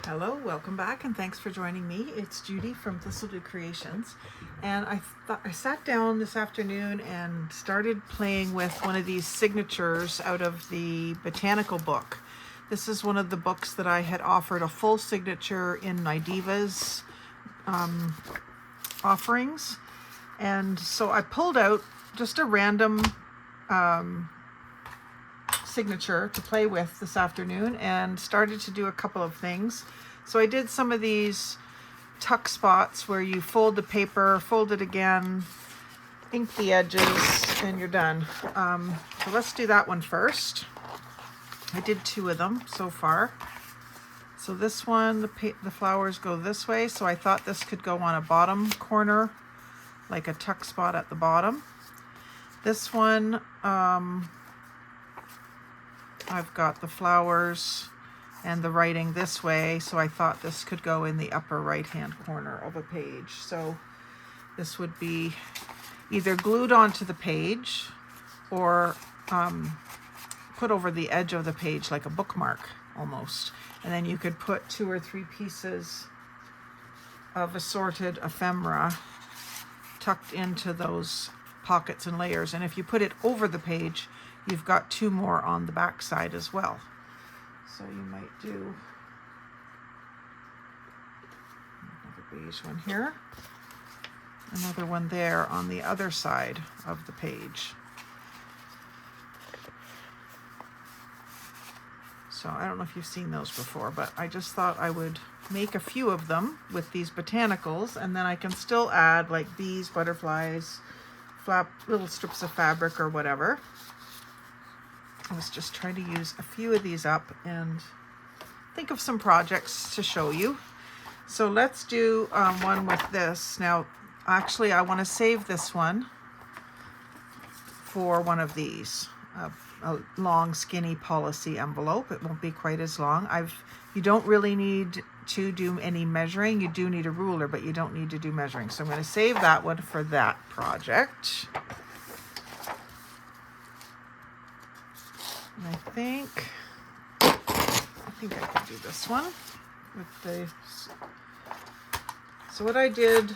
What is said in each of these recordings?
Hello, welcome back, and thanks for joining me. It's Judy from Thistledew Creations, and I sat down this afternoon and started playing with one of these signatures out of the botanical book. This is one of the books that I had offered a full signature in Naidiva's offerings, and so I pulled out just a random signature to play with this afternoon and started to do a couple of things. So I did some of these tuck spots where you fold the paper, fold it again, ink the edges, and you're done. So let's do that one first. I did 2 of them so far. So this one, the flowers go this way, so I thought this could go on a bottom corner, like a tuck spot at the bottom. This one, I've got the flowers and the writing this way, so I thought this could go in the upper right hand corner of a page. So this would be either glued onto the page or put over the edge of the page like a bookmark almost. And then you could put 2 or 3 pieces of assorted ephemera tucked into those pockets and layers. And if you put it over the page, you've got 2 more on the back side as well. So you might do another beige one here, another one there on the other side of the page. So I don't know if you've seen those before, but I just thought I would make a few of them with these botanicals, and then I can still add like bees, butterflies, little strips of fabric or whatever. I was just trying to use a few of these up and think of some projects to show you. So let's do one with this. Now, actually, I want to save this one for one of these. A long, skinny policy envelope. It won't be quite as long. You don't really need to do any measuring. You do need a ruler, but you don't need to do measuring. So I'm going to save that one for that project. And I think I can do this one with the. So what I did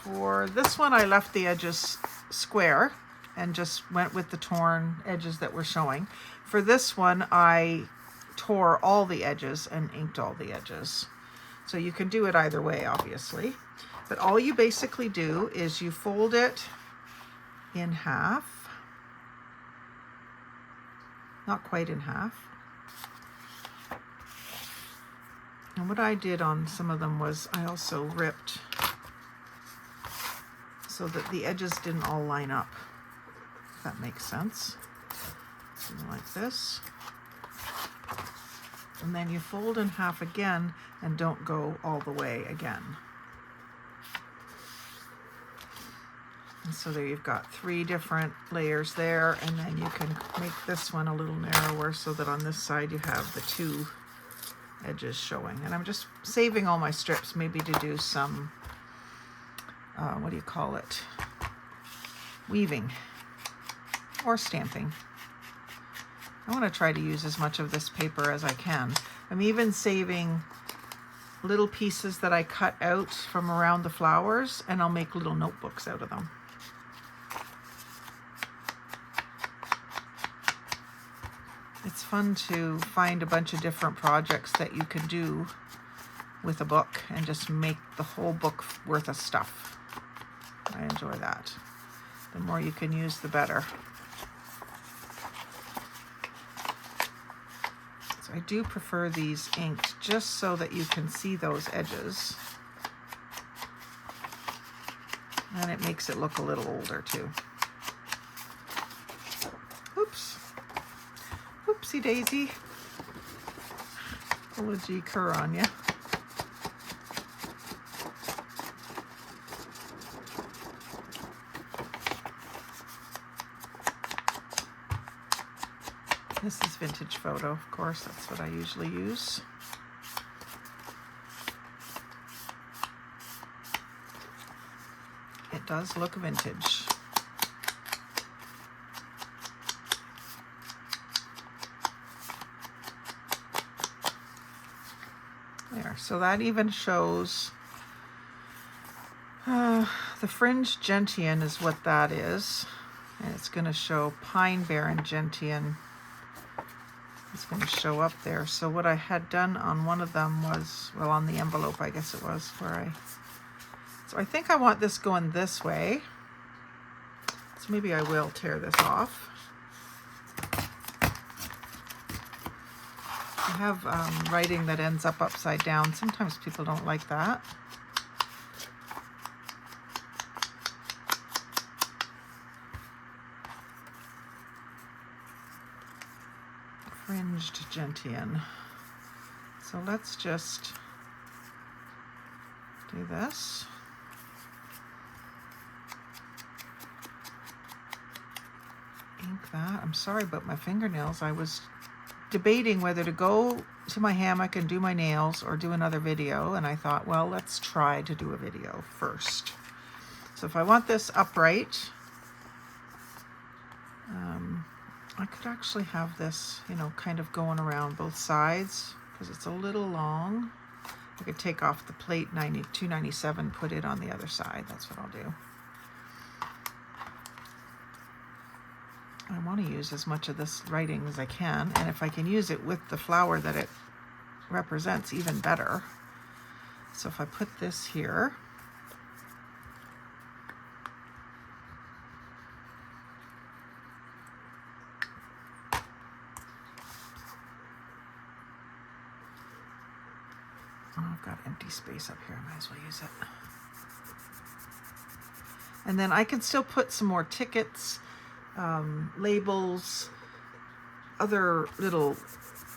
for this one, I left the edges square and just went with the torn edges that were showing. For this one, I tore all the edges and inked all the edges. So you can do it either way, obviously. But all you basically do is you fold it in half. Not quite in half. And what I did on some of them was I also ripped so that the edges didn't all line up, if that makes sense. Something like this. And then you fold in half again and don't go all the way again. And so there you've got 3 different layers there, and then you can make this one a little narrower so that on this side you have the 2 edges showing. And I'm just saving all my strips maybe to do some, what do you call it? Weaving or stamping. I want to try to use as much of this paper as I can. I'm even saving little pieces that I cut out from around the flowers, and I'll make little notebooks out of them. It's fun to find a bunch of different projects that you can do with a book and just make the whole book worth of stuff. I enjoy that. The more you can use, the better. So I do prefer these inked just so that you can see those edges. And it makes it look a little older too. Oops. Oopsie daisy. Pull a G cur on you. This is vintage photo, of course. That's what I usually use. It does look vintage. There, so that even shows the fringed gentian is what that is. And it's going to show pine barren gentian. It's going to show up there. So what I had done on one of them was, well, on the envelope, I guess it was, so I think I want this going this way. So maybe I will tear this off. I have writing that ends up upside down. Sometimes people don't like that. Fringed gentian. So let's just do this. Ink that. I'm sorry about my fingernails. I was debating whether to go to my hammock and do my nails or do another video, and I thought, well, let's try to do a video first. So if I want this upright, I could actually have this, you know, kind of going around both sides because it's a little long. I could take off the plate 297, put it on the other side. That's what I'll do. I want to use as much of this writing as I can, and if I can use it with the flower that it represents, even better. So if I put this here, I've got empty space up here, I might as well use it. And then I can still put some more tickets, labels, other little,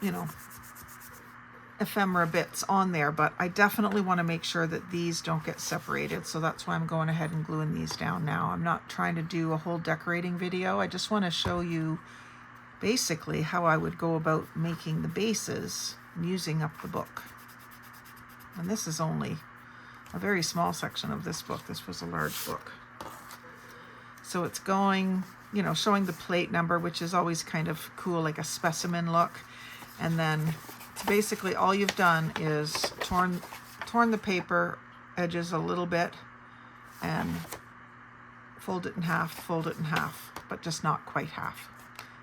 you know, ephemera bits on there, but I definitely want to make sure that these don't get separated. So that's why I'm going ahead and gluing these down now. I'm not trying to do a whole decorating video. I just want to show you basically how I would go about making the bases and using up the book. And this is only a very small section of this book. This was a large book. So it's going, you know, showing the plate number, which is always kind of cool, like a specimen look. And then basically all you've done is torn the paper edges a little bit and fold it in half, but just not quite half.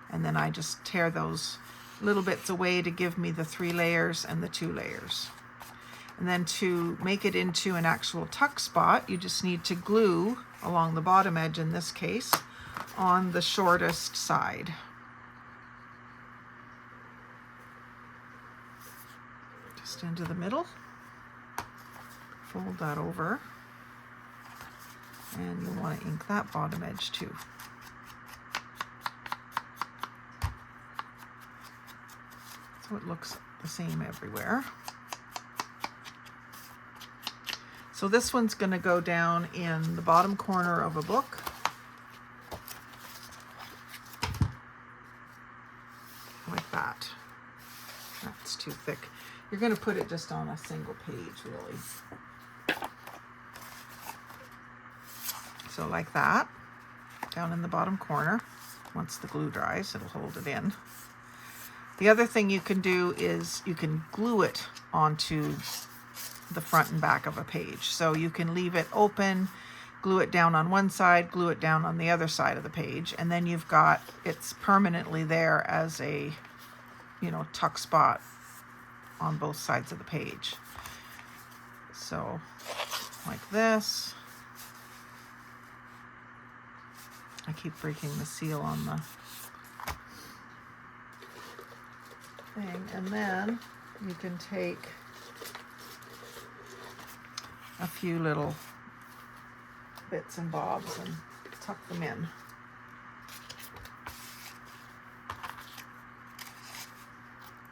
And then I just tear those little bits away to give me the 3 layers and the 2 layers. And then to make it into an actual tuck spot, you just need to glue along the bottom edge, in this case, on the shortest side. Just into the middle. Fold that over. And you'll want to ink that bottom edge too. So it looks the same everywhere. So this one's going to go down in the bottom corner of a book. Like that. That's too thick. You're going to put it just on a single page, really. So like that, down in the bottom corner. Once the glue dries, it'll hold it in. The other thing you can do is you can glue it onto the front and back of a page. So you can leave it open, glue it down on one side, glue it down on the other side of the page, and then you've got, it's permanently there as a, you know, tuck spot on both sides of the page. So like this. I keep breaking the seal on the thing, and then you can take a few little bits and bobs and tuck them in.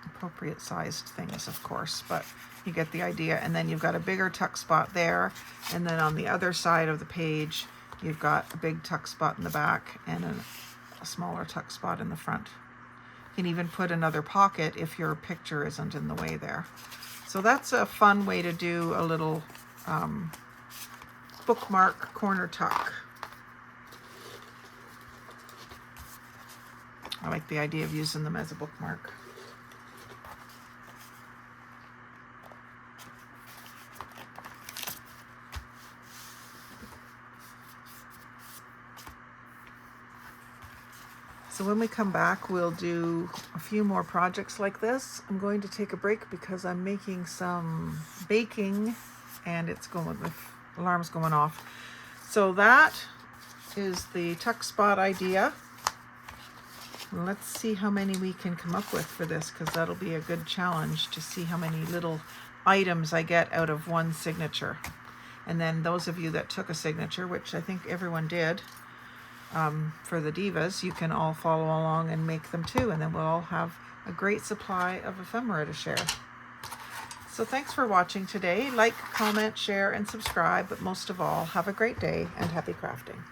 Appropriate sized things, of course, but you get the idea. And then you've got a bigger tuck spot there, and then on the other side of the page you've got a big tuck spot in the back and a smaller tuck spot in the front. You can even put another pocket if your picture isn't in the way there. So that's a fun way to do a little bookmark corner tuck. I like the idea of using them as a bookmark. So when we come back, we'll do a few more projects like this. I'm going to take a break because I'm making some baking and the alarm's going off. So that is the tuck spot idea. Let's see how many we can come up with for this, because that'll be a good challenge to see how many little items I get out of one signature. And then those of you that took a signature, which I think everyone did, for the divas, you can all follow along and make them too, and then we'll all have a great supply of ephemera to share. So thanks for watching today. Like, comment, share, and subscribe, but most of all, have a great day and happy crafting.